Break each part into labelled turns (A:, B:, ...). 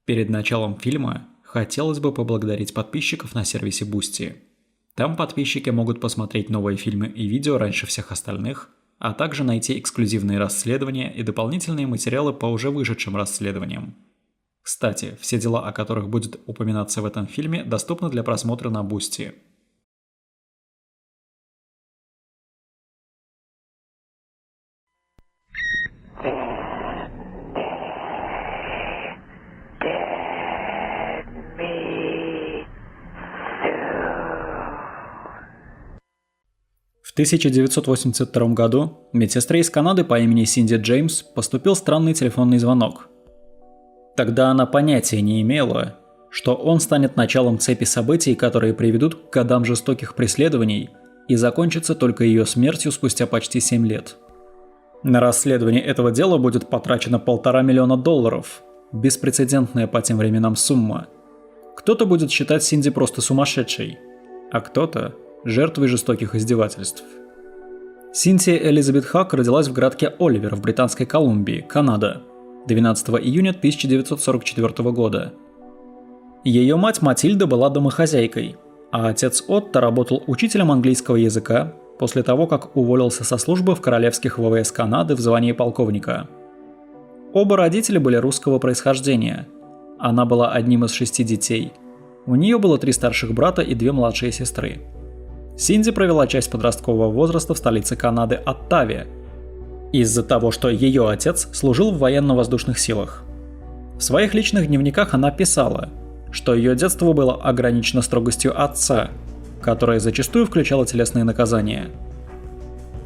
A: Перед началом фильма хотелось бы поблагодарить подписчиков на сервисе Boosty. Там подписчики могут посмотреть новые фильмы и видео раньше всех остальных, а также найти эксклюзивные расследования и дополнительные материалы по уже вышедшим расследованиям. Кстати, все дела, о которых будет упоминаться в этом фильме, доступны для просмотра на Boosty. В 1982 году медсестре из Канады по имени Синди Джеймс поступил странный телефонный звонок. Тогда она понятия не имела, что он станет началом цепи событий, которые приведут к годам жестоких преследований и закончатся только ее смертью спустя почти 7 лет. На расследование этого дела будет потрачено $1,5 миллиона, беспрецедентная по тем временам сумма. Кто-то будет считать Синди просто сумасшедшей, а кто-то – жертвой жестоких издевательств. Синтия Элизабет Хак родилась в городке Оливер в Британской Колумбии, Канада, 12 июня 1944 года. Ее мать Матильда была домохозяйкой, а отец Отто работал учителем английского языка после того, как уволился со службы в Королевских ВВС Канады в звании полковника. Оба родителя были русского происхождения. Она была одним из 6 детей. У нее было 3 старших брата и 2 младшие сестры. Синди провела часть подросткового возраста в столице Канады Оттаве, из-за того, что ее отец служил в военно-воздушных силах. В своих личных дневниках она писала, что ее детство было ограничено строгостью отца, которая зачастую включала телесные наказания.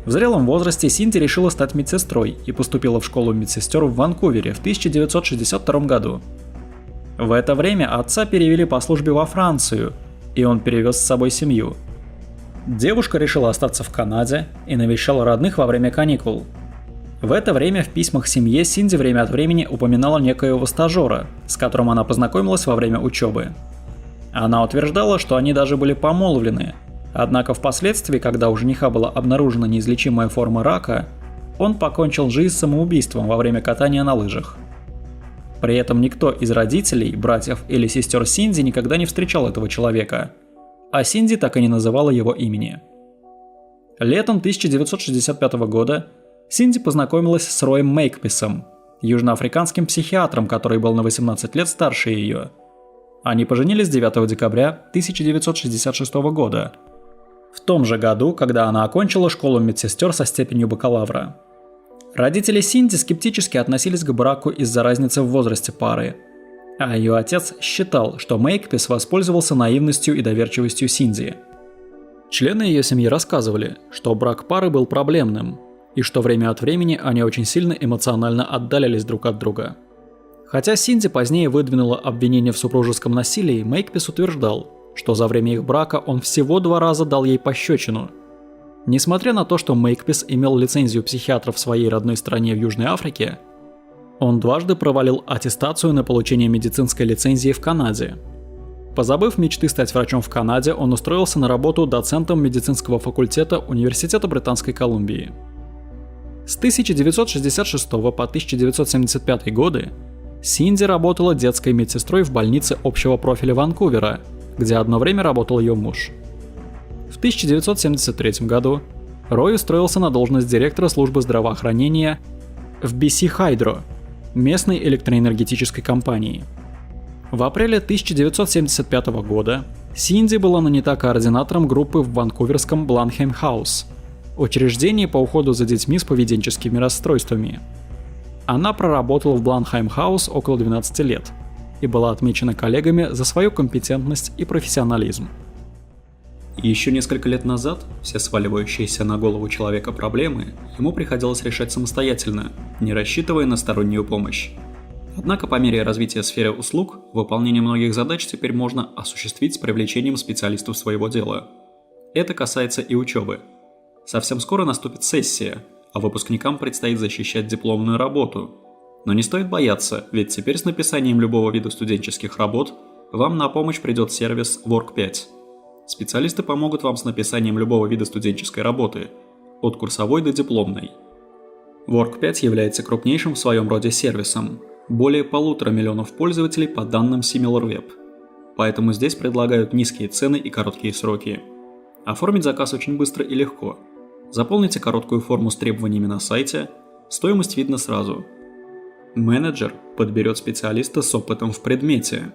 A: В зрелом возрасте Синди решила стать медсестрой и поступила в школу медсестер в Ванкувере в 1962 году. В это время отца перевели по службе во Францию, и он перевез с собой семью. Девушка решила остаться в Канаде и навещала родных во время каникул. В это время в письмах семье Синди время от времени упоминала некоего стажера, с которым она познакомилась во время учебы. Она утверждала, что они даже были помолвлены, однако впоследствии, когда у жениха была обнаружена неизлечимая форма рака, он покончил жизнь самоубийством во время катания на лыжах. При этом никто из родителей, братьев или сестер Синди никогда не встречал этого человека, а Синди так и не называла его имени. Летом 1965 года Синди познакомилась с Роем Мейкписом, южноафриканским психиатром, который был на 18 лет старше ее. Они поженились 9 декабря 1966 года, в том же году, когда она окончила школу медсестер со степенью бакалавра. Родители Синди скептически относились к браку из-за разницы в возрасте пары, а ее отец считал, что Мейкпис воспользовался наивностью и доверчивостью Синди. Члены ее семьи рассказывали, что брак пары был проблемным, и что время от времени они очень сильно эмоционально отдалялись друг от друга. Хотя Синди позднее выдвинула обвинение в супружеском насилии, Мейкпис утверждал, что за время их брака он всего 2 раза дал ей пощечину. Несмотря на то, что Мейкпис имел лицензию психиатра в своей родной стране в Южной Африке, он дважды провалил аттестацию на получение медицинской лицензии в Канаде. Позабыв мечты стать врачом в Канаде, он устроился на работу доцентом медицинского факультета Университета Британской Колумбии. С 1966 по 1975 годы Синди работала детской медсестрой в больнице общего профиля Ванкувера, где одно время работал ее муж. В 1973 году Рой устроился на должность директора службы здравоохранения в BC Hydro, местной электроэнергетической компании. В апреле 1975 года Синди была нанята координатором группы в ванкуверском Бланхейм Хаус, учреждении по уходу за детьми с поведенческими расстройствами. Она проработала в Бланхейм Хаус около 12 лет и была отмечена коллегами за свою компетентность и профессионализм. Еще несколько лет назад все сваливающиеся на голову человека проблемы ему приходилось решать самостоятельно, не рассчитывая на стороннюю помощь. Однако по мере развития сферы услуг, выполнение многих задач теперь можно осуществить с привлечением специалистов своего дела. Это касается и учебы. Совсем скоро наступит сессия, а выпускникам предстоит защищать дипломную работу. Но не стоит бояться, ведь теперь с написанием любого вида студенческих работ вам на помощь придет сервис Work5. Специалисты помогут вам с написанием любого вида студенческой работы, от курсовой до дипломной. Work5 является крупнейшим в своем роде сервисом. более 1,5 миллиона пользователей по данным SimilarWeb. Поэтому здесь предлагают низкие цены и короткие сроки. Оформить заказ очень быстро и легко. Заполните короткую форму с требованиями на сайте, стоимость видно сразу. Менеджер подберет специалиста с опытом в предмете.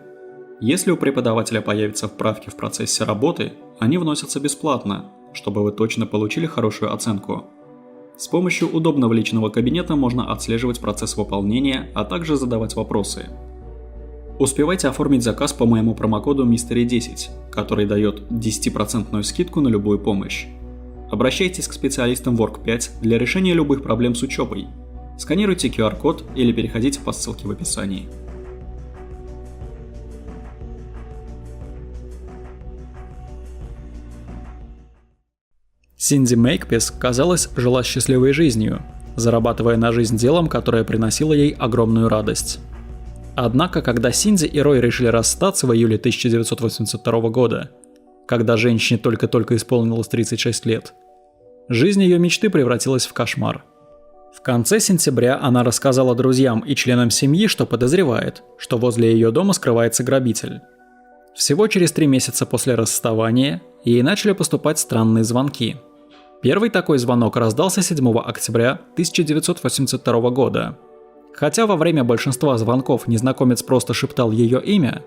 A: Если у преподавателя появятся вправки в процессе работы, они вносятся бесплатно, чтобы вы точно получили хорошую оценку. С помощью удобного личного кабинета можно отслеживать процесс выполнения, а также задавать вопросы. Успевайте оформить заказ по моему промокоду Mystery10, который дает 10% скидку на любую помощь. Обращайтесь к специалистам Work5 для решения любых проблем с учебой. Сканируйте QR-код или переходите по ссылке в описании. Синди Мейкпис, казалось, жила счастливой жизнью, зарабатывая на жизнь делом, которое приносило ей огромную радость. Однако, когда Синди и Рой решили расстаться в июле 1982 года, когда женщине только-только исполнилось 36 лет, жизнь ее мечты превратилась в кошмар. В конце сентября она рассказала друзьям и членам семьи, что подозревает, что возле ее дома скрывается грабитель. Всего через 3 месяца после расставания ей начали поступать странные звонки. Первый такой звонок раздался 7 октября 1982 года. Хотя во время большинства звонков незнакомец просто шептал ее имя,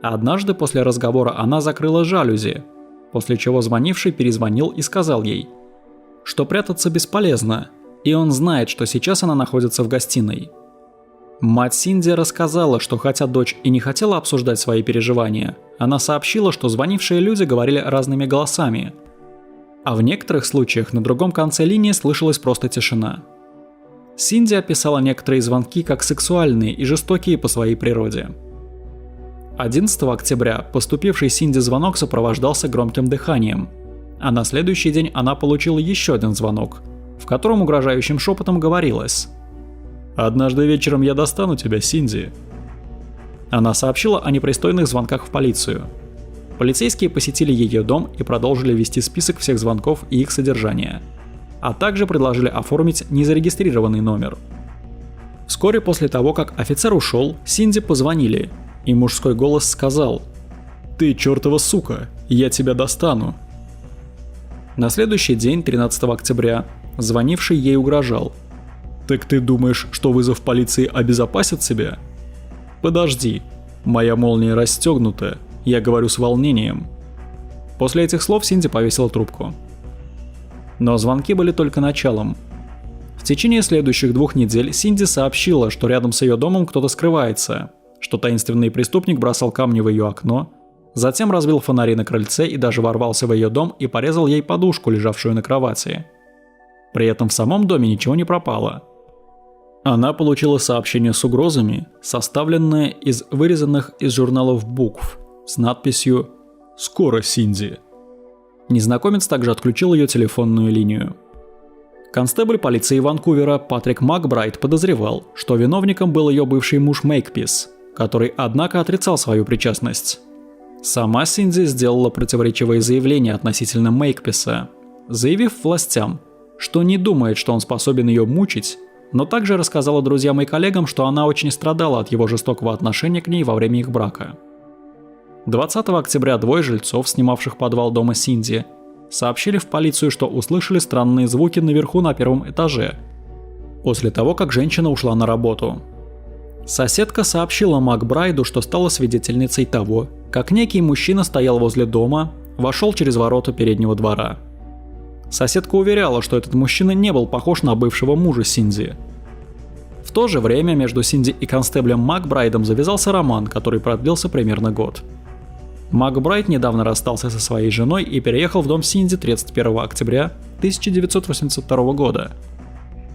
A: однажды после разговора она закрыла жалюзи, после чего звонивший перезвонил и сказал ей, что прятаться бесполезно, и он знает, что сейчас она находится в гостиной. Мать Синди рассказала, что хотя дочь и не хотела обсуждать свои переживания, она сообщила, что звонившие люди говорили разными голосами, а в некоторых случаях на другом конце линии слышалась просто тишина. Синди описала некоторые звонки как сексуальные и жестокие по своей природе. 11 октября поступивший Синди звонок сопровождался громким дыханием, а на следующий день она получила еще один звонок, в котором угрожающим шепотом говорилось: «Однажды вечером я достану тебя, Синди». Она сообщила о непристойных звонках в полицию. Полицейские посетили ее дом и продолжили вести список всех звонков и их содержания, а также предложили оформить незарегистрированный номер. Вскоре после того, как офицер ушел, Синди позвонили, и мужской голос сказал: «Ты чертова сука, я тебя достану». На следующий день, 13 октября, звонивший ей угрожал: «Так ты думаешь, что вызов полиции обезопасит тебя? Подожди, моя молния расстегнута, я говорю с волнением». После этих слов Синди повесила трубку. Но звонки были только началом. В течение следующих 2 недель Синди сообщила, что рядом с ее домом кто-то скрывается, что таинственный преступник бросал камни в ее окно, затем разбил фонари на крыльце и даже ворвался в ее дом и порезал ей подушку, лежавшую на кровати. При этом в самом доме ничего не пропало. Она получила сообщение с угрозами, составленное из вырезанных из журналов букв, с надписью «Скоро, Синди». Незнакомец также отключил ее телефонную линию. Констебль полиции Ванкувера Патрик Макбрайт подозревал, что виновником был ее бывший муж Мейкпис, который, однако, отрицал свою причастность. Сама Синди сделала противоречивые заявления относительно Мейкписа, заявив властям, что не думает, что он способен ее мучить, но также рассказала друзьям и коллегам, что она очень страдала от его жестокого отношения к ней во время их брака. 20 октября 2 жильцов, снимавших подвал дома Синди, сообщили в полицию, что услышали странные звуки наверху на 1-м этаже, после того, как женщина ушла на работу. Соседка сообщила Макбрайду, что стала свидетельницей того, как некий мужчина стоял возле дома, вошел через ворота переднего двора. Соседка уверяла, что этот мужчина не был похож на бывшего мужа Синди. В то же время между Синди и констеблем Макбрайдом завязался роман, который продлился примерно год. Макбрайд недавно расстался со своей женой и переехал в дом Синди 31 октября 1982 года.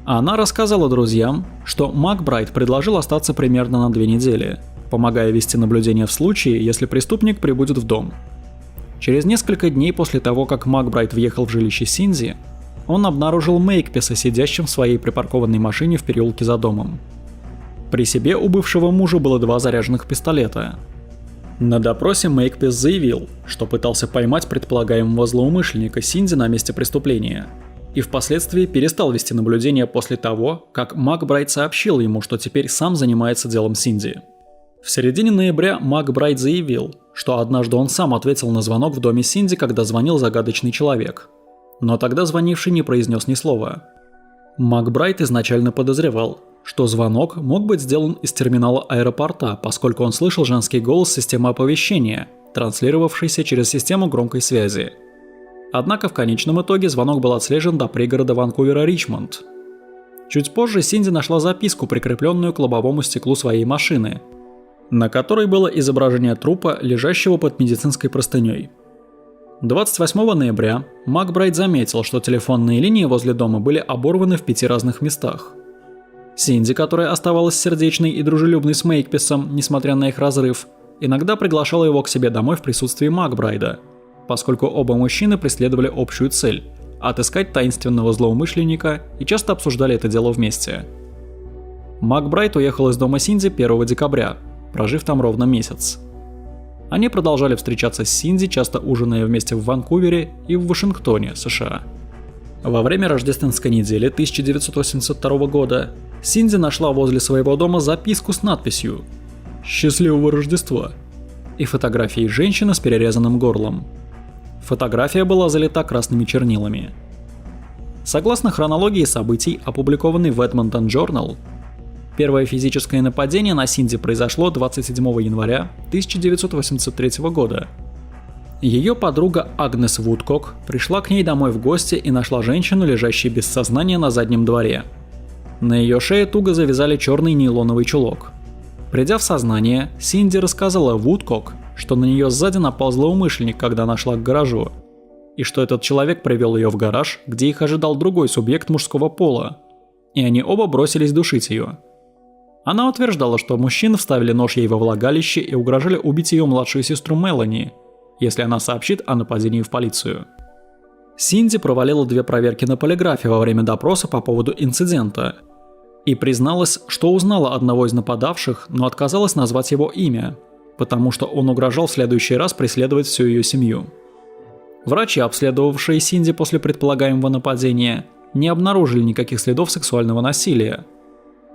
A: Она рассказала друзьям, что Макбрайд предложил остаться примерно на 2 недели, помогая вести наблюдение в случае, если преступник прибудет в дом. Через несколько дней после того, как Макбрайд въехал в жилище Синди, он обнаружил Мейкписа сидящим в своей припаркованной машине в переулке за домом. При себе у бывшего мужа было 2 заряженных пистолета. На допросе Мейкпис заявил, что пытался поймать предполагаемого злоумышленника Синди на месте преступления. и впоследствии перестал вести наблюдение после того, как Макбрайт сообщил ему, что теперь сам занимается делом Синди. В середине ноября Макбрайт заявил, что однажды он сам ответил на звонок в доме Синди, когда звонил загадочный человек. Но тогда звонивший не произнес ни слова. Макбрайт изначально подозревал, что звонок мог быть сделан из терминала аэропорта, поскольку он слышал женский голос системы оповещения, транслировавшийся через систему громкой связи. Однако в конечном итоге звонок был отслежен до пригорода Ванкувера Ричмонд. Чуть позже Синди нашла записку, прикрепленную к лобовому стеклу своей машины, на которой было изображение трупа, лежащего под медицинской простыней. 28 ноября Макбрайт заметил, что телефонные линии возле дома были оборваны в 5 разных местах. Синди, которая оставалась сердечной и дружелюбной с Мейкписом, несмотря на их разрыв, иногда приглашала его к себе домой в присутствии Макбрайда, поскольку оба мужчины преследовали общую цель – отыскать таинственного злоумышленника и часто обсуждали это дело вместе. Макбрайт уехал из дома Синди 1 декабря, прожив там ровно месяц. Они продолжали встречаться с Синди, часто ужиная вместе в Ванкувере и в Вашингтоне, США. Во время рождественской недели 1982 года Синди нашла возле своего дома записку с надписью «Счастливого Рождества» и фотографией женщины с перерезанным горлом. Фотография была залита красными чернилами. Согласно хронологии событий, опубликованной в Edmonton Journal, первое физическое нападение на Синди произошло 27 января 1983 года. Ее подруга Агнес Вудкок пришла к ней домой в гости и нашла женщину, лежащую без сознания на заднем дворе. На ее шее туго завязали черный нейлоновый чулок. Придя в сознание, Синди рассказала Вудкок, что на нее сзади напал злоумышленник, когда она шла к гаражу, и что этот человек привел ее в гараж, где их ожидал другой субъект мужского пола, и они оба бросились душить ее. Она утверждала, что мужчины вставили нож ей во влагалище и угрожали убить ее младшую сестру Мелани, если она сообщит о нападении в полицию. Синди провалила 2 проверки на полиграфе во время допроса по поводу инцидента и призналась, что узнала одного из нападавших, но отказалась назвать его имя, потому что он угрожал в следующий раз преследовать всю ее семью. Врачи, обследовавшие Синди после предполагаемого нападения, не обнаружили никаких следов сексуального насилия,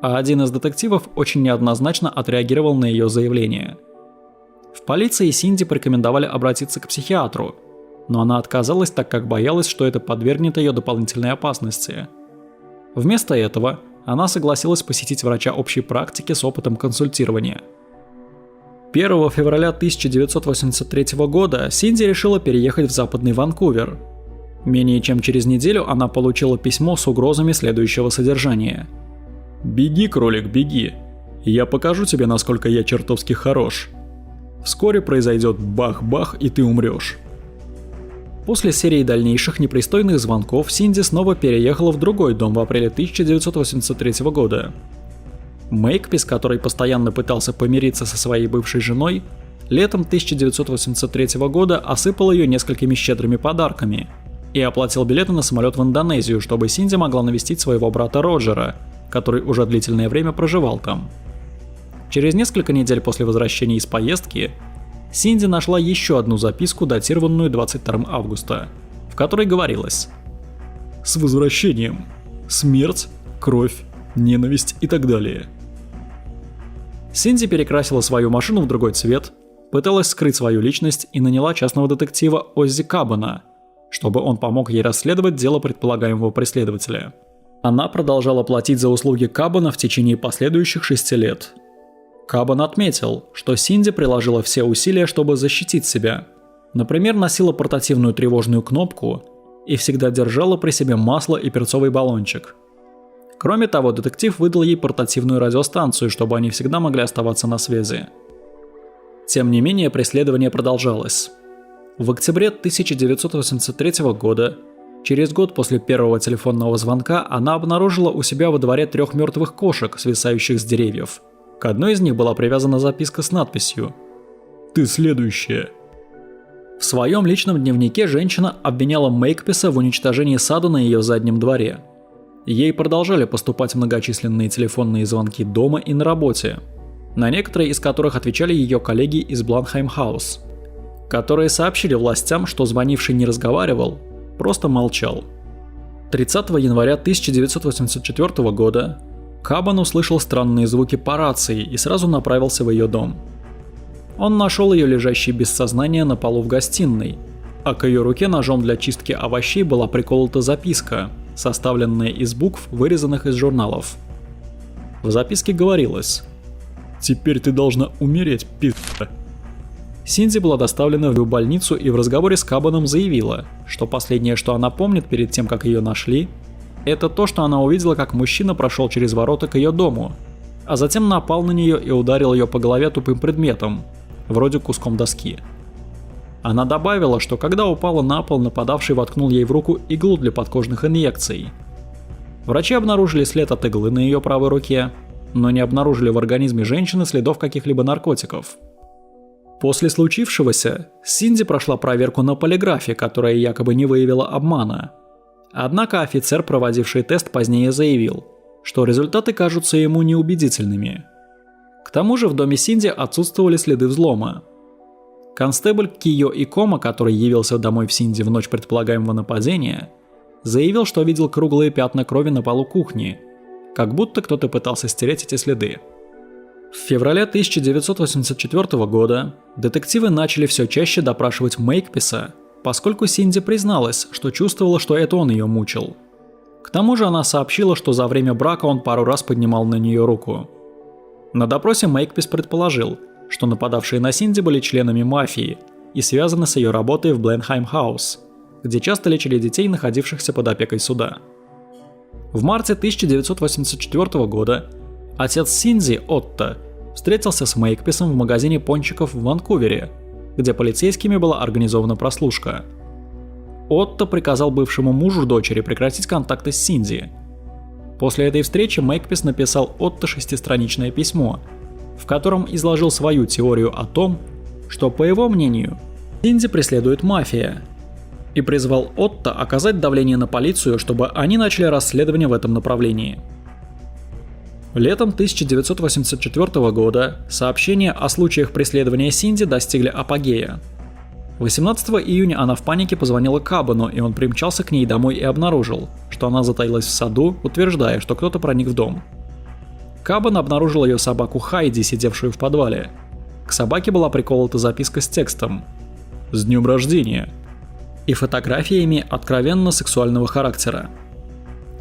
A: а один из детективов очень неоднозначно отреагировал на ее заявление. В полиции Синди порекомендовали обратиться к психиатру, но она отказалась, так как боялась, что это подвергнет ее дополнительной опасности. Вместо этого она согласилась посетить врача общей практики с опытом консультирования. 1 февраля 1983 года Синди решила переехать в Западный Ванкувер. Менее чем через неделю она получила письмо с угрозами следующего содержания. «Беги, кролик, беги. Я покажу тебе, насколько я чертовски хорош. Вскоре произойдет бах-бах, и ты умрешь». После серии дальнейших непристойных звонков Синди снова переехала в другой дом в апреле 1983 года. Мейкпис, который постоянно пытался помириться со своей бывшей женой, летом 1983 года осыпал ее несколькими щедрыми подарками и оплатил билеты на самолет в Индонезию, чтобы Синди могла навестить своего брата Роджера, который уже длительное время проживал там. Через несколько недель после возвращения из поездки Синди нашла еще одну записку, датированную 22 августа, в которой говорилось: «С возвращением. Смерть, кровь, ненависть и так далее». Синди перекрасила свою машину в другой цвет, пыталась скрыть свою личность и наняла частного детектива Оззи Кабана, чтобы он помог ей расследовать дело предполагаемого преследователя. Она продолжала платить за услуги Кабана в течение последующих 6 лет. Кабан отметил, что Синди приложила все усилия, чтобы защитить себя. Например, носила портативную тревожную кнопку и всегда держала при себе масло и перцовый баллончик. Кроме того, детектив выдал ей портативную радиостанцию, чтобы они всегда могли оставаться на связи. Тем не менее, преследование продолжалось. В октябре 1983 года, через год после первого телефонного звонка, она обнаружила у себя во дворе 3 мертвых кошек, свисающих с деревьев. К одной из них была привязана записка с надписью «Ты следующая». В своем личном дневнике женщина обвиняла Мейкписа в уничтожении сада на ее заднем дворе. Ей продолжали поступать многочисленные телефонные звонки дома и на работе, на некоторые из которых отвечали ее коллеги из Бланхайм-хаус, которые сообщили властям, что звонивший не разговаривал, просто молчал. 30 января 1984 года Кабан услышал странные звуки по рации и сразу направился в ее дом. Он нашел ее лежащей без сознания на полу в гостиной, а к ее руке ножом для чистки овощей была приколота записка, составленная из букв, вырезанных из журналов. В записке говорилось: «Теперь ты должна умереть, пи***а». Синди была доставлена в больницу и в разговоре с Кабаном заявила, что последнее, что она помнит перед тем, как ее нашли, это то, что она увидела, как мужчина прошел через ворота к ее дому, а затем напал на нее и ударил ее по голове тупым предметом, вроде куском доски. Она добавила, что когда упала на пол, нападавший воткнул ей в руку иглу для подкожных инъекций. Врачи обнаружили след от иглы на ее правой руке, но не обнаружили в организме женщины следов каких-либо наркотиков. После случившегося Синди прошла проверку на полиграфе, которая якобы не выявила обмана. Однако офицер, проводивший тест, позднее заявил, что результаты кажутся ему неубедительными. К тому же в доме Синди отсутствовали следы взлома. Констебль Кио Икома, который явился домой в Синди в ночь предполагаемого нападения, заявил, что видел круглые пятна крови на полу кухни, как будто кто-то пытался стереть эти следы. В феврале 1984 года детективы начали все чаще допрашивать Мейкписа, поскольку Синди призналась, что чувствовала, что это он ее мучил. К тому же она сообщила, что за время брака он пару раз поднимал на нее руку. На допросе Мейкпис предположил, что нападавшие на Синди были членами мафии и связаны с ее работой в Бленхайм-хаус, где часто лечили детей, находившихся под опекой суда. В марте 1984 года отец Синди, Отто, встретился с Мейкписом в магазине пончиков в Ванкувере, где полицейскими была организована прослушка. Отто приказал бывшему мужу дочери прекратить контакты с Синди. После этой встречи Мейкпис написал Отто 6-страничное письмо, в котором изложил свою теорию о том, что, по его мнению, Синди преследует мафия, и призвал Отто оказать давление на полицию, чтобы они начали расследование в этом направлении. Летом 1984 года сообщения о случаях преследования Синди достигли апогея. 18 июня она в панике позвонила Кабану, и он примчался к ней домой и обнаружил, что она затаилась в саду, утверждая, что кто-то проник в дом. Кабан обнаружил ее собаку Хайди, сидевшую в подвале. К собаке была приколота записка с текстом «С днем рождения» и фотографиями откровенно сексуального характера.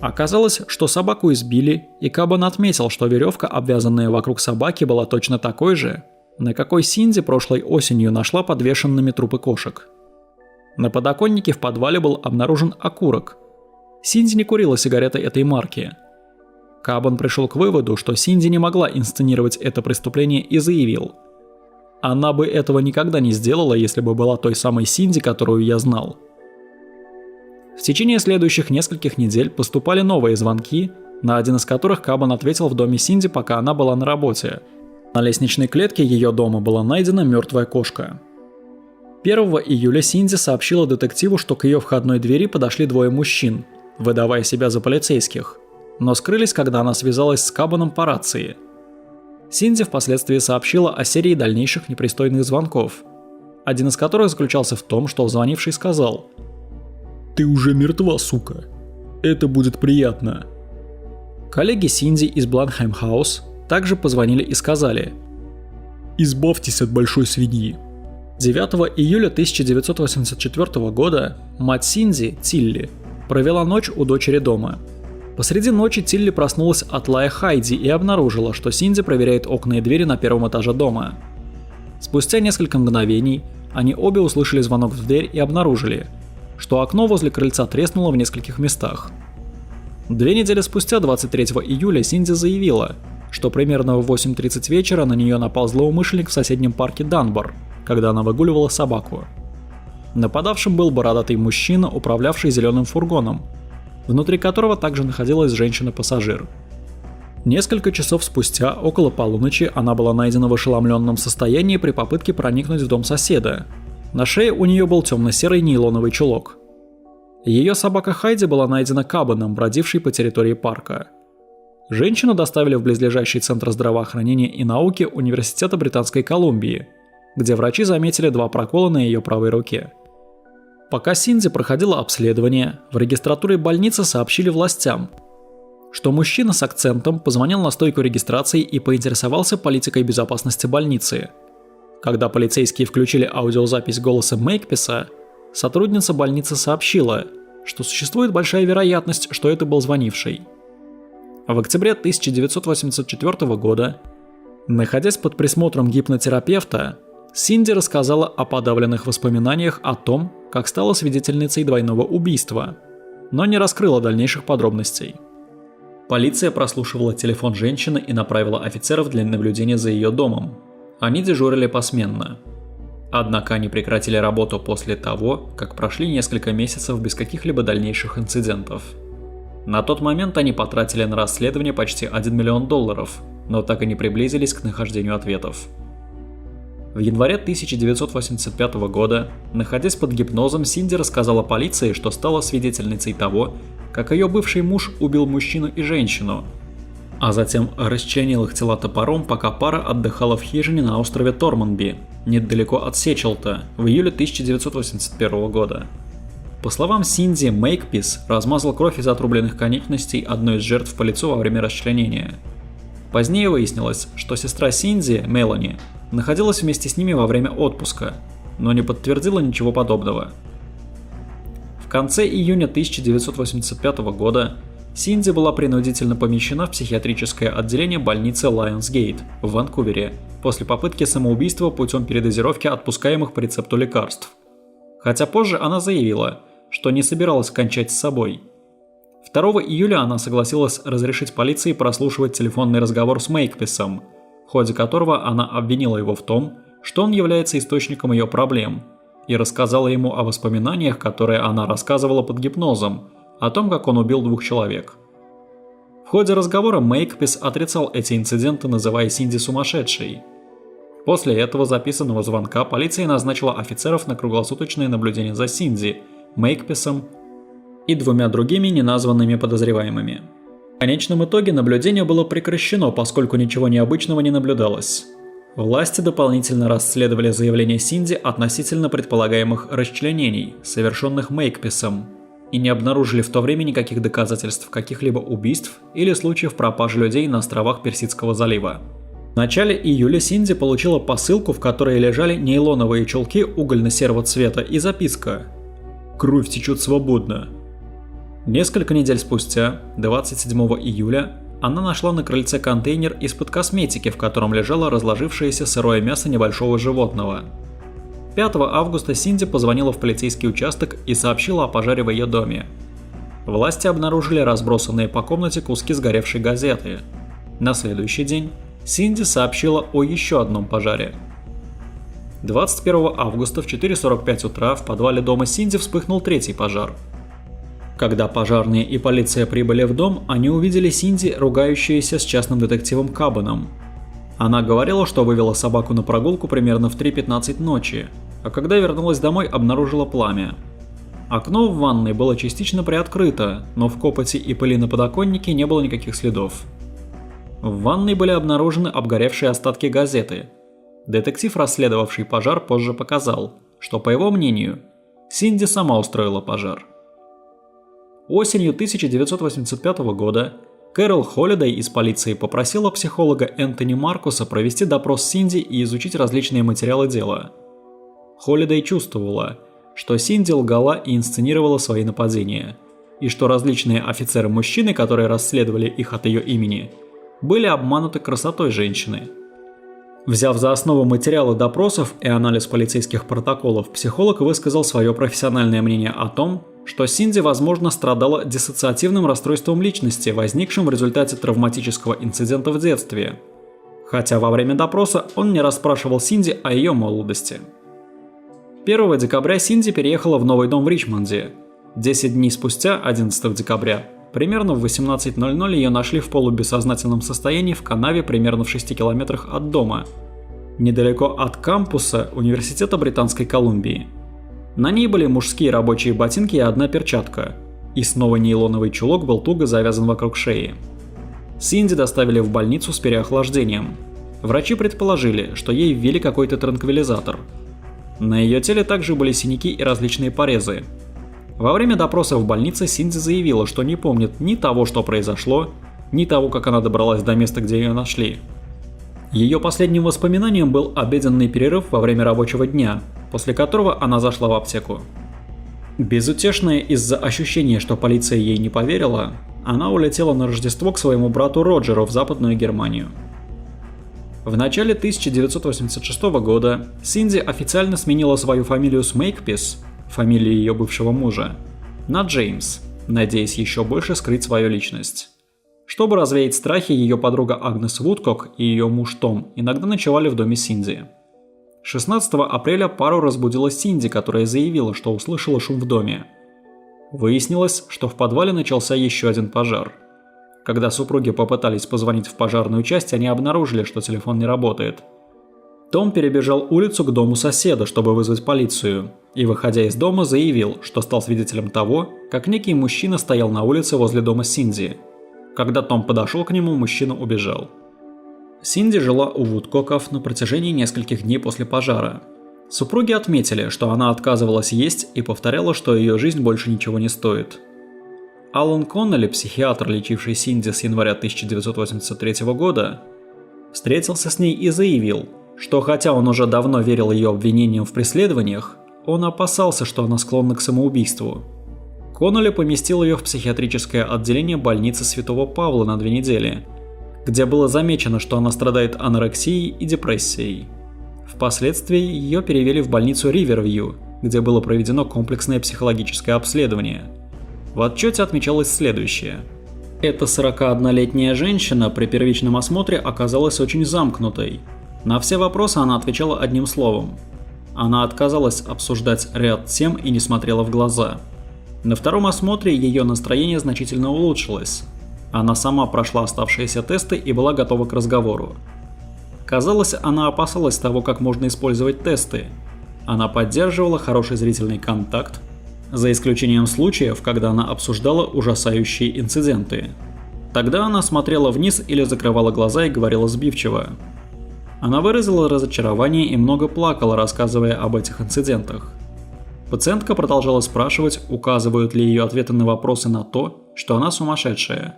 A: Оказалось, что собаку избили, и Кабан отметил, что веревка, обвязанная вокруг собаки, была точно такой же, на какой Синди прошлой осенью нашла подвешенными трупы кошек. На подоконнике в подвале был обнаружен окурок. Синди не курила сигареты этой марки. Кабан пришел к выводу, что Синди не могла инсценировать это преступление, и заявил: «Она бы этого никогда не сделала, если бы была той самой Синди, которую я знал». В течение следующих нескольких недель поступали новые звонки, на один из которых Кабан ответил в доме Синди, пока она была на работе. На лестничной клетке ее дома была найдена мертвая кошка. 1 июля Синди сообщила детективу, что к ее входной двери подошли двое мужчин, выдавая себя за полицейских, но скрылись, когда она связалась с Кабаном по рации. Синди впоследствии сообщила о серии дальнейших непристойных звонков, один из которых заключался в том, что звонивший сказал: «Ты уже мертва, сука. Это будет приятно». Коллеги Синди из Бленхайм-хаус также позвонили и сказали: «Избавьтесь от большой свиньи». 9 июля 1984 года мать Синди, Тилли, провела ночь у дочери дома. Посреди ночи Тилли проснулась от лая Хайди и обнаружила, что Синди проверяет окна и двери на первом этаже дома. Спустя несколько мгновений они обе услышали звонок в дверь и обнаружили, что окно возле крыльца треснуло в нескольких местах. 2 недели спустя, 23 июля, Синди заявила, что примерно в 8:30 вечера на нее напал злоумышленник в соседнем парке Данбор, когда она выгуливала собаку. Нападавшим был бородатый мужчина, управлявший зеленым фургоном, внутри которого также находилась женщина-пассажир. Несколько часов спустя, около полуночи, она была найдена в ошеломленном состоянии при попытке проникнуть в дом соседа. На шее у нее был темно-серый нейлоновый чулок. Ее собака Хайди была найдена Кабаном, бродившей по территории парка. Женщину доставили в близлежащий Центр здравоохранения и науки Университета Британской Колумбии, где врачи заметили 2 прокола на ее правой руке. Пока Синди проходила обследование, в регистратуре больницы сообщили властям, что мужчина с акцентом позвонил на стойку регистрации и поинтересовался политикой безопасности больницы. Когда полицейские включили аудиозапись голоса Мейкписа, сотрудница больницы сообщила, что существует большая вероятность, что это был звонивший. В октябре 1984 года, находясь под присмотром гипнотерапевта, Синди рассказала о подавленных воспоминаниях о том, как стала свидетельницей двойного убийства, но не раскрыла дальнейших подробностей. Полиция прослушивала телефон женщины и направила офицеров для наблюдения за ее домом. Они дежурили посменно. Однако они прекратили работу после того, как прошли несколько месяцев без каких-либо дальнейших инцидентов. На тот момент они потратили на расследование почти $1 миллион, но так и не приблизились к нахождению ответов. В январе 1985 года, находясь под гипнозом, Синди рассказала полиции, что стала свидетельницей того, как ее бывший муж убил мужчину и женщину, а затем расчленил их тела топором, пока пара отдыхала в хижине на острове Торманби, недалеко от Сечелта, в июле 1981 года. По словам Синди, Мейкпис размазал кровь из отрубленных конечностей одной из жертв по лицу во время расчленения. Позднее выяснилось, что сестра Синди, Мелани, находилась вместе с ними во время отпуска, но не подтвердила ничего подобного. В конце июня 1985 года Синди была принудительно помещена в психиатрическое отделение больницы Lionsgate в Ванкувере после попытки самоубийства путем передозировки отпускаемых по рецепту лекарств. Хотя позже она заявила, что не собиралась кончать с собой. 2 июля она согласилась разрешить полиции прослушивать телефонный разговор с Мейкписом, в ходе которого она обвинила его в том, что он является источником ее проблем, и рассказала ему о воспоминаниях, которые она рассказывала под гипнозом, о том, как он убил 2 человек. В ходе разговора Мейкпис отрицал эти инциденты, называя Синди сумасшедшей. После этого записанного звонка полиция назначила офицеров на круглосуточное наблюдение за Синди, Мейкписом и 2 другими неназванными подозреваемыми. В конечном итоге наблюдение было прекращено, поскольку ничего необычного не наблюдалось. Власти дополнительно расследовали заявления Синди относительно предполагаемых расчленений, совершенных Мейкписом, и не обнаружили в то время никаких доказательств каких-либо убийств или случаев пропажи людей на островах Персидского залива. В начале июля Синди получила посылку, в которой лежали нейлоновые чулки угольно-серого цвета и записка «Кровь течет свободно». Несколько недель спустя, 27 июля, она нашла на крыльце контейнер из-под косметики, в котором лежало разложившееся сырое мясо небольшого животного. 5 августа Синди позвонила в полицейский участок и сообщила о пожаре в ее доме. Власти обнаружили разбросанные по комнате куски сгоревшей газеты. На следующий день Синди сообщила о еще одном пожаре. 21 августа в 4:45 утра в подвале дома Синди вспыхнул 3-й пожар. Когда пожарные и полиция прибыли в дом, они увидели Синди, ругающуюся с частным детективом Кабаном. Она говорила, что вывела собаку на прогулку примерно в 3:15 ночи, а когда вернулась домой, обнаружила пламя. Окно в ванной было частично приоткрыто, но в копоти и пыли на подоконнике не было никаких следов. В ванной были обнаружены обгоревшие остатки газеты. Детектив, расследовавший пожар, позже показал, что, по его мнению, Синди сама устроила пожар. Осенью 1985 года Кэрол Холлидей из полиции попросила психолога Энтони Маркуса провести допрос Синди и изучить различные материалы дела. Холлидей чувствовала, что Синди лгала и инсценировала свои нападения, и что различные офицеры-мужчины, которые расследовали их от ее имени, были обмануты красотой женщины. Взяв за основу материалы допросов и анализ полицейских протоколов, психолог высказал свое профессиональное мнение о том, что Синди, возможно, страдала диссоциативным расстройством личности, возникшим в результате травматического инцидента в детстве. Хотя во время допроса он не расспрашивал Синди о ее молодости. 1 декабря Синди переехала в новый дом в Ричмонде. 10 дней спустя, 11 декабря, примерно в 18:00 ее нашли в полубессознательном состоянии в канаве примерно в 6 километрах от дома, недалеко от кампуса Университета Британской Колумбии. На ней были мужские рабочие ботинки и одна перчатка, и снова нейлоновый чулок был туго завязан вокруг шеи. Синди доставили в больницу с переохлаждением. Врачи предположили, что ей ввели какой-то транквилизатор. На ее теле также были синяки и различные порезы. Во время допроса в больнице Синди заявила, что не помнит ни того, что произошло, ни того, как она добралась до места, где ее нашли. Ее последним воспоминанием был обеденный перерыв во время рабочего дня, после которого она зашла в аптеку. Безутешная из-за ощущения, что полиция ей не поверила, она улетела на Рождество к своему брату Роджеру в Западную Германию. В начале 1986 года Синди официально сменила свою фамилию с Мейкпис, фамилию ее бывшего мужа, на Джеймс, надеясь еще больше скрыть свою личность. Чтобы развеять страхи, ее подруга Агнес Вудкок и ее муж Том иногда ночевали в доме Синди. 16 апреля пару разбудила Синди, которая заявила, что услышала шум в доме. Выяснилось, что в подвале начался еще один пожар. Когда супруги попытались позвонить в пожарную часть, они обнаружили, что телефон не работает. Том перебежал улицу к дому соседа, чтобы вызвать полицию, и, выходя из дома, заявил, что стал свидетелем того, как некий мужчина стоял на улице возле дома Синди. Когда Том подошел к нему, мужчина убежал. Синди жила у Вудкоков на протяжении нескольких дней после пожара. Супруги отметили, что она отказывалась есть и повторяла, что ее жизнь больше ничего не стоит. Алан Коннелли, психиатр, лечивший Синди с января 1983 года, встретился с ней и заявил, что хотя он уже давно верил ее обвинениям в преследованиях, он опасался, что она склонна к самоубийству. Коннелли поместил ее в психиатрическое отделение больницы Святого Павла на 2 недели, где было замечено, что она страдает анорексией и депрессией. Впоследствии ее перевели в больницу Ривервью, где было проведено комплексное психологическое обследование. В отчете отмечалось следующее. Эта 41-летняя женщина при первичном осмотре оказалась очень замкнутой. На все вопросы она отвечала одним словом. Она отказалась обсуждать ряд тем и не смотрела в глаза. На втором осмотре ее настроение значительно улучшилось. Она сама прошла оставшиеся тесты и была готова к разговору. Казалось, она опасалась того, как можно использовать тесты. Она поддерживала хороший зрительный контакт, за исключением случаев, когда она обсуждала ужасающие инциденты. Тогда она смотрела вниз или закрывала глаза и говорила сбивчиво. Она выразила разочарование и много плакала, рассказывая об этих инцидентах. Пациентка продолжала спрашивать, указывают ли ее ответы на вопросы на то, что она сумасшедшая.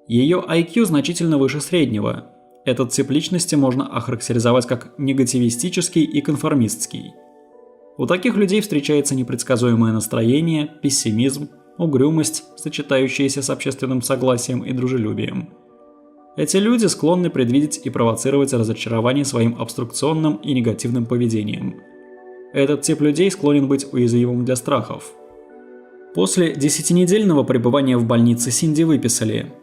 A: Ее IQ значительно выше среднего. Этот тип личности можно охарактеризовать как негативистический и конформистский. У таких людей встречается непредсказуемое настроение, пессимизм, угрюмость, сочетающиеся с общественным согласием и дружелюбием. Эти люди склонны предвидеть и провоцировать разочарование своим обструкционным и негативным поведением. Этот тип людей склонен быть уязвимым для страхов. После 10-недельного пребывания в больнице Синди выписали.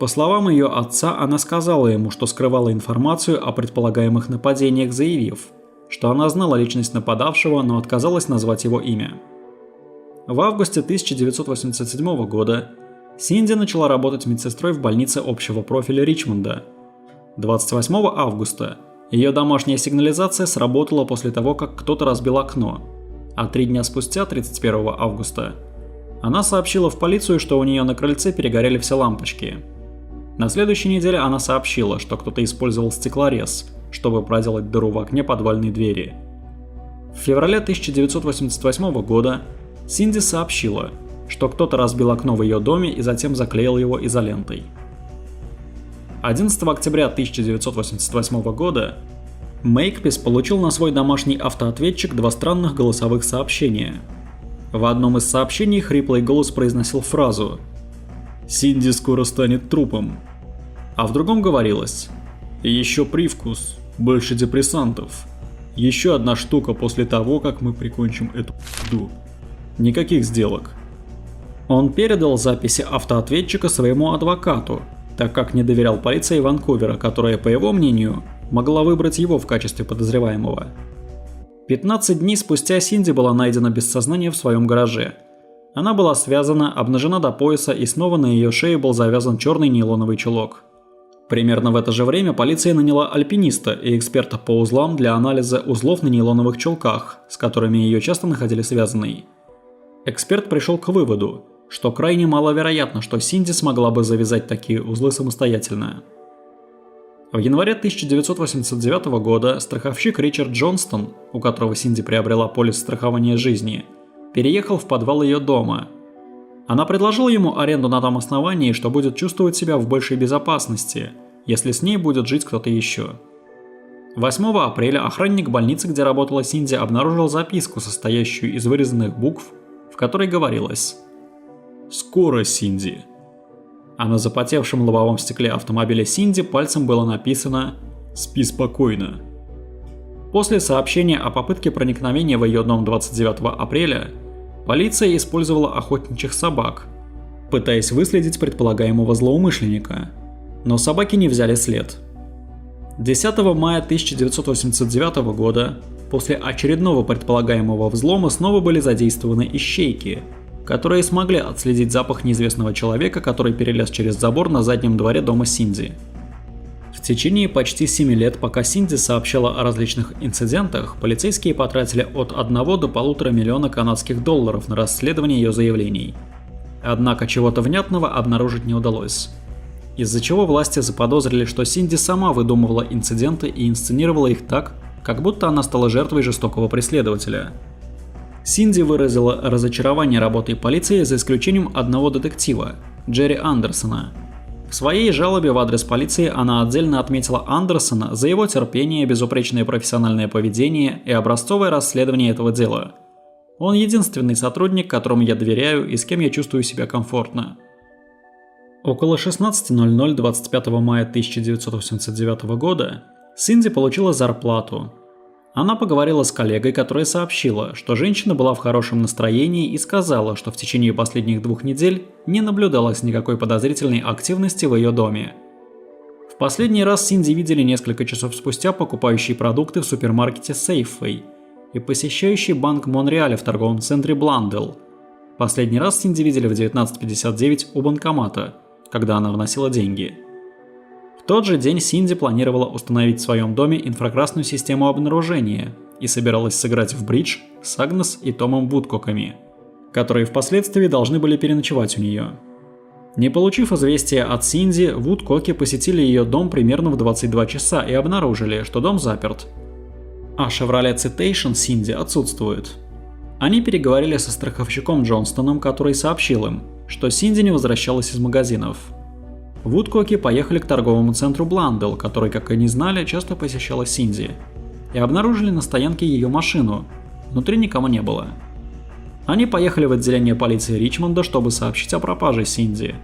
A: По словам ее отца, она сказала ему, что скрывала информацию о предполагаемых нападениях, заявив, что она знала личность нападавшего, но отказалась назвать его имя. В августе 1987 года Синди начала работать медсестрой в больнице общего профиля Ричмонда. 28 августа ее домашняя сигнализация сработала после того, как кто-то разбил окно, а 3 дня спустя, 31 августа, она сообщила в полицию, что у нее на крыльце перегорели все лампочки. На следующей неделе она сообщила, что кто-то использовал стеклорез, чтобы проделать дыру в окне подвальной двери. В феврале 1988 года Синди сообщила, что кто-то разбил окно в ее доме и затем заклеил его изолентой. 11 октября 1988 года Мейкпис получил на свой домашний автоответчик 2 странных голосовых сообщения. В одном из сообщений хриплый голос произносил фразу «Синди скоро станет трупом», а в другом говорилось «Еще привкус, больше депрессантов, еще одна штука после того, как мы прикончим эту п***ду. Никаких сделок». Он передал записи автоответчика своему адвокату, так как не доверял полиции Ванкувера, которая, по его мнению, могла выбрать его в качестве подозреваемого. 15 дней спустя Синди была найдена без сознания в своем гараже. Она была связана, обнажена до пояса, и снова на ее шее был завязан черный нейлоновый чулок. Примерно в это же время полиция наняла альпиниста и эксперта по узлам для анализа узлов на нейлоновых чулках, с которыми ее часто находили связанной. Эксперт пришел к выводу, что крайне маловероятно, что Синди смогла бы завязать такие узлы самостоятельно. В январе 1989 года страховщик Ричард Джонстон, у которого Синди приобрела полис страхования жизни, переехал в подвал ее дома. Она предложила ему аренду на том основании, что будет чувствовать себя в большей безопасности, если с ней будет жить кто-то еще. 8 апреля охранник больницы, где работала Синди, обнаружил записку, состоящую из вырезанных букв, в которой говорилось: «Скоро, Синди». А на запотевшем лобовом стекле автомобиля Синди пальцем было написано «Спи спокойно». После сообщения о попытке проникновения в ее дом 29 апреля полиция использовала охотничьих собак, пытаясь выследить предполагаемого злоумышленника, но собаки не взяли след. 10 мая 1989 года после очередного предполагаемого взлома снова были задействованы ищейки, которые смогли отследить запах неизвестного человека, который перелез через забор на заднем дворе дома Синди. В течение почти 7 лет, пока Синди сообщала о различных инцидентах, полицейские потратили от 1 до 1,5 миллиона канадских долларов на расследование ее заявлений. Однако чего-то внятного обнаружить не удалось. Из-за чего власти заподозрили, что Синди сама выдумывала инциденты и инсценировала их так, как будто она стала жертвой жестокого преследователя. Синди выразила разочарование работой полиции за исключением одного детектива – Джерри Андерсона. В своей жалобе в адрес полиции она отдельно отметила Андерсона за его терпение, безупречное профессиональное поведение и образцовое расследование этого дела. Он единственный сотрудник, которому я доверяю и с кем я чувствую себя комфортно. Около 16:00 25 мая 1989 года Синди получила зарплату. Она поговорила с коллегой, которая сообщила, что женщина была в хорошем настроении и сказала, что в течение последних 2 недель не наблюдалось никакой подозрительной активности в ее доме. В последний раз Синди видели несколько часов спустя покупающей продукты в супермаркете Safeway и посещающий банк Монреаля в торговом центре Бландел. Последний раз Синди видели в 19:59 у банкомата, когда она вносила деньги. В тот же день Синди планировала установить в своем доме инфракрасную систему обнаружения и собиралась сыграть в бридж с Агнес и Томом Вудкоками, которые впоследствии должны были переночевать у нее. Не получив известия от Синди, Вудкоки посетили ее дом примерно в 22 часа и обнаружили, что дом заперт. А Chevrolet Citation Синди отсутствует. Они переговорили со страховщиком Джонстоном, который сообщил им, что Синди не возвращалась из магазинов. Вудкоки поехали к торговому центру Бландел, который, как они знали, часто посещала Синди, и обнаружили на стоянке ее машину. Внутри никого не было. Они поехали в отделение полиции Ричмонда, чтобы сообщить о пропаже Синди.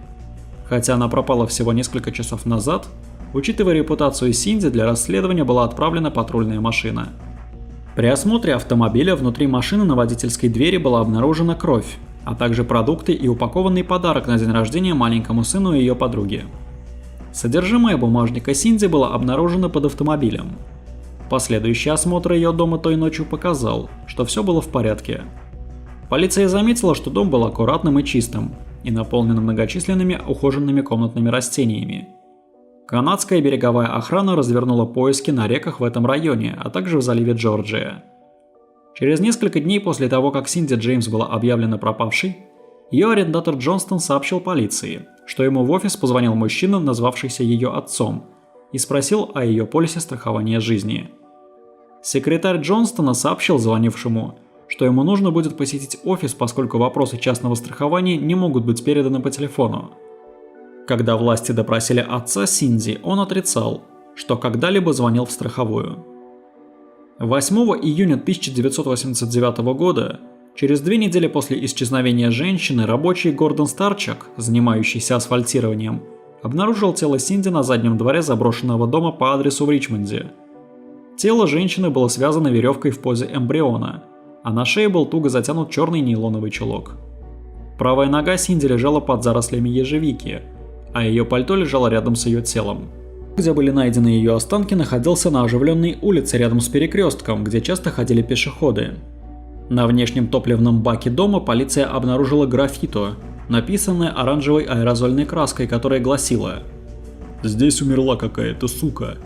A: Хотя она пропала всего несколько часов назад, учитывая репутацию Синди, для расследования была отправлена патрульная машина. При осмотре автомобиля внутри машины на водительской двери была обнаружена кровь, а также продукты и упакованный подарок на день рождения маленькому сыну ее подруги. Содержимое бумажника Синди было обнаружено под автомобилем. Последующий осмотр ее дома той ночью показал, что все было в порядке. Полиция заметила, что дом был аккуратным и чистым, и наполнен многочисленными ухоженными комнатными растениями. Канадская береговая охрана развернула поиски на реках в этом районе, а также в заливе Джорджия. Через несколько дней после того, как Синди Джеймс была объявлена пропавшей, ее арендатор Джонстон сообщил полиции, что ему в офис позвонил мужчина, назвавшийся ее отцом, и спросил о ее полисе страхования жизни. Секретарь Джонстона сообщил звонившему, что ему нужно будет посетить офис, поскольку вопросы частного страхования не могут быть переданы по телефону. Когда власти допросили отца Синди, он отрицал, что когда-либо звонил в страховую. 8 июня 1989 года, через 2 недели после исчезновения женщины, рабочий Гордон Старчак, занимающийся асфальтированием, обнаружил тело Синди на заднем дворе заброшенного дома по адресу в Ричмонде. Тело женщины было связано веревкой в позе эмбриона, а на шее был туго затянут черный нейлоновый чулок. Правая нога Синди лежала под зарослями ежевики, а ее пальто лежало рядом с ее телом. Где были найдены ее останки, находился на оживленной улице рядом с перекрестком, где часто ходили пешеходы. На внешнем топливном баке дома полиция обнаружила граффито, написанное оранжевой аэрозольной краской, которая гласила: «Здесь умерла какая-то сука».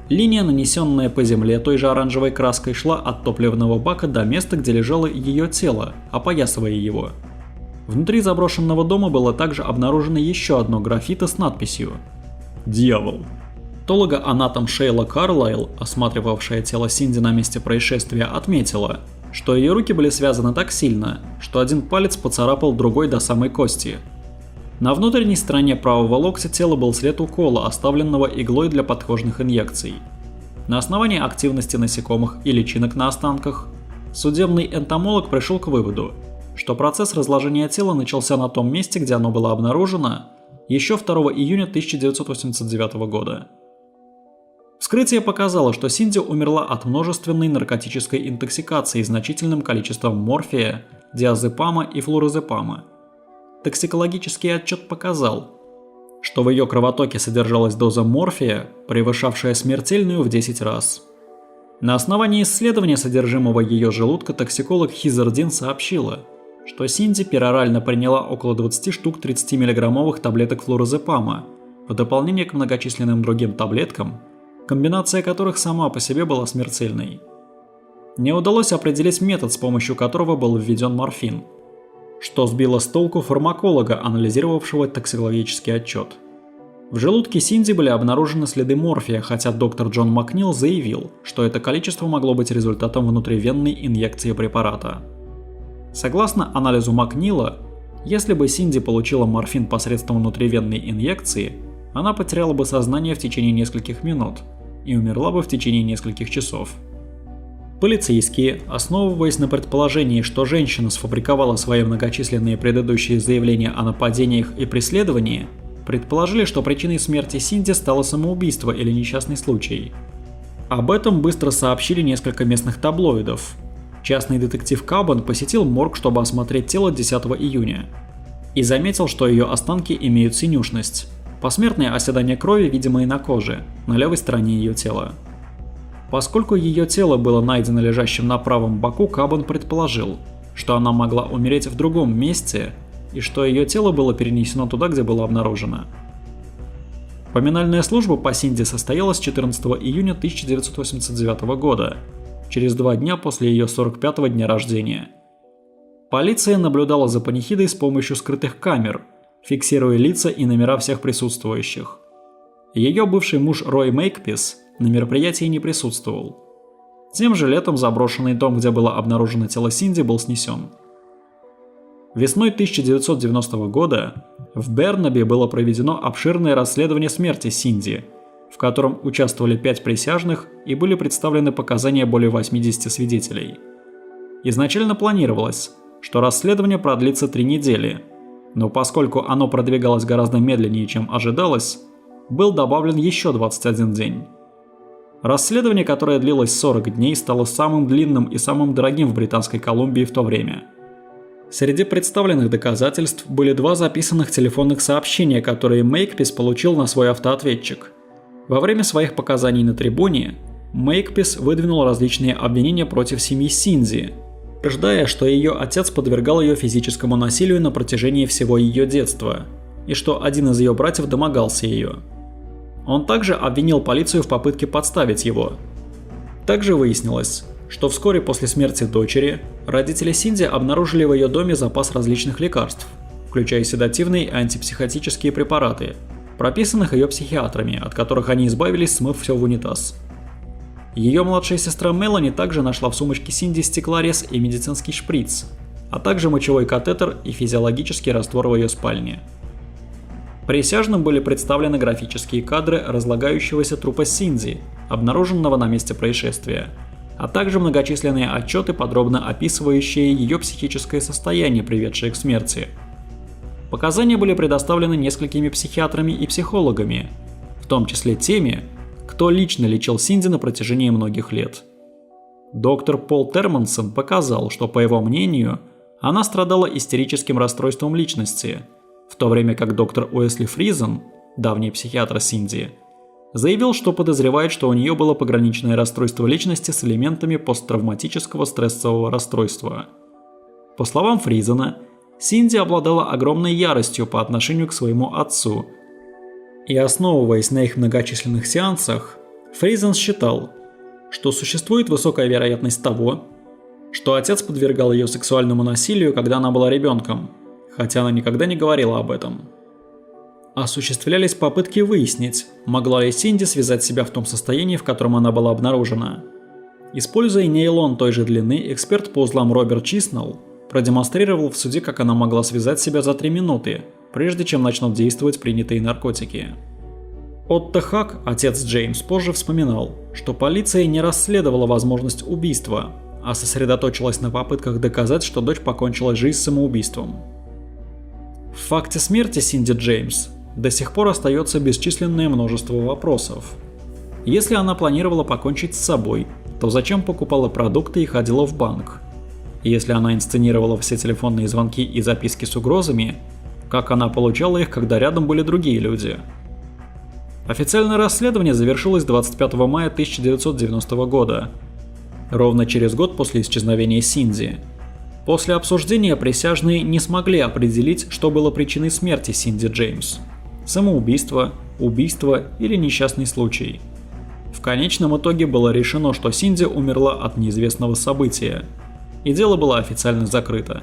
A: Линия, нанесенная по земле той же оранжевой краской, шла от топливного бака до места, где лежало ее тело, опоясывая его. Внутри заброшенного дома было также обнаружено еще одно граффито с надписью «Дьявол». Патологоанатом Шейла Карлайл, осматривавшая тело Синди на месте происшествия, отметила, что ее руки были связаны так сильно, что один палец поцарапал другой до самой кости. На внутренней стороне правого локтя тела был след укола, оставленного иглой для подкожных инъекций. На основании активности насекомых и личинок на останках, судебный энтомолог пришел к выводу, что процесс разложения тела начался на том месте, где оно было обнаружено, еще 2 июня 1989 года. Вскрытие показало, что Синди умерла от множественной наркотической интоксикации значительным количеством морфия, диазепама и флуорозепама. Токсикологический отчет показал, что в ее кровотоке содержалась доза морфия, превышавшая смертельную в 10 раз. На основании исследования содержимого ее желудка токсиколог Хизердин сообщила, что Синди перорально приняла около 20 штук 30-миллиграммовых таблеток флуорозепама в дополнение к многочисленным другим таблеткам, комбинация которых сама по себе была смертельной. Не удалось определить метод, с помощью которого был введен морфин, что сбило с толку фармаколога, анализировавшего токсикологический отчет. В желудке Синди были обнаружены следы морфия, хотя доктор Джон Макнил заявил, что это количество могло быть результатом внутривенной инъекции препарата. Согласно анализу Макнила, если бы Синди получила морфин посредством внутривенной инъекции, она потеряла бы сознание в течение нескольких минут и умерла бы в течение нескольких часов. Полицейские, основываясь на предположении, что женщина сфабриковала свои многочисленные предыдущие заявления о нападениях и преследовании, предположили, что причиной смерти Синди стало самоубийство или несчастный случай. Об этом быстро сообщили несколько местных таблоидов. Частный детектив Кабан посетил морг, чтобы осмотреть тело 10 июня, и заметил, что ее останки имеют синюшность. Посмертное оседание крови, видимое на коже, на левой стороне ее тела. Поскольку ее тело было найдено лежащим на правом боку, Кабан предположил, что она могла умереть в другом месте и что ее тело было перенесено туда, где было обнаружено. Поминальная служба по Синди состоялась 14 июня 1989 года, через 2 дня после ее 45-го дня рождения. Полиция наблюдала за панихидой с помощью скрытых камер, фиксируя лица и номера всех присутствующих. Ее бывший муж Рой Мейкпис на мероприятии не присутствовал. Тем же летом заброшенный дом, где было обнаружено тело Синди, был снесен. Весной 1990 года в Бернаби было проведено обширное расследование смерти Синди, в котором участвовали 5 присяжных и были представлены показания более 80 свидетелей. Изначально планировалось, что расследование продлится 3 недели, но поскольку оно продвигалось гораздо медленнее, чем ожидалось, был добавлен еще 21 день. Расследование, которое длилось 40 дней, стало самым длинным и самым дорогим в Британской Колумбии в то время. Среди представленных доказательств были 2 записанных телефонных сообщения, которые Мейкпис получил на свой автоответчик. Во время своих показаний на трибуне Мейкпис выдвинул различные обвинения против семьи Синди, утверждая, что ее отец подвергал ее физическому насилию на протяжении всего ее детства, и что один из ее братьев домогался ее. Он также обвинил полицию в попытке подставить его. Также выяснилось, что вскоре после смерти дочери родители Синди обнаружили в ее доме запас различных лекарств, включая седативные и антипсихотические препараты, прописанных ее психиатрами, от которых они избавились, смыв все в унитаз. Ее младшая сестра Мелани также нашла в сумочке Синди стеклорез и медицинский шприц, а также мочевой катетер и физиологический раствор в ее спальне. Присяжным были представлены графические кадры разлагающегося трупа Синди, обнаруженного на месте происшествия, а также многочисленные отчеты, подробно описывающие ее психическое состояние, приведшее к смерти. Показания были предоставлены несколькими психиатрами и психологами, в том числе теми, кто лично лечил Синди на протяжении многих лет. Доктор Пол Термансон показал, что, по его мнению, она страдала истерическим расстройством личности, в то время как доктор Уэсли Фризен, давний психиатр Синди, заявил, что подозревает, что у нее было пограничное расстройство личности с элементами посттравматического стрессового расстройства. По словам Фризена, Синди обладала огромной яростью по отношению к своему отцу, и, основываясь на их многочисленных сеансах, Фризен считал, что существует высокая вероятность того, что отец подвергал ее сексуальному насилию, когда она была ребенком, хотя она никогда не говорила об этом. Осуществлялись попытки выяснить, могла ли Синди связать себя в том состоянии, в котором она была обнаружена. Используя нейлон той же длины, эксперт по узлам Роберт Чиснелл продемонстрировал в суде, как она могла связать себя за 3 минуты, прежде чем начнут действовать принятые наркотики. Отто Хак, отец Джеймс, позже вспоминал, что полиция не расследовала возможность убийства, а сосредоточилась на попытках доказать, что дочь покончила жизнь самоубийством. В факте смерти Синди Джеймс до сих пор остается бесчисленное множество вопросов. Если она планировала покончить с собой, то зачем покупала продукты и ходила в банк? Если она инсценировала все телефонные звонки и записки с угрозами, как она получала их, когда рядом были другие люди? Официальное расследование завершилось 25 мая 1990 года, ровно через год после исчезновения Синди. После обсуждения присяжные не смогли определить, что было причиной смерти Синди Джеймс – самоубийство, убийство или несчастный случай. В конечном итоге было решено, что Синди умерла от неизвестного события, и дело было официально закрыто.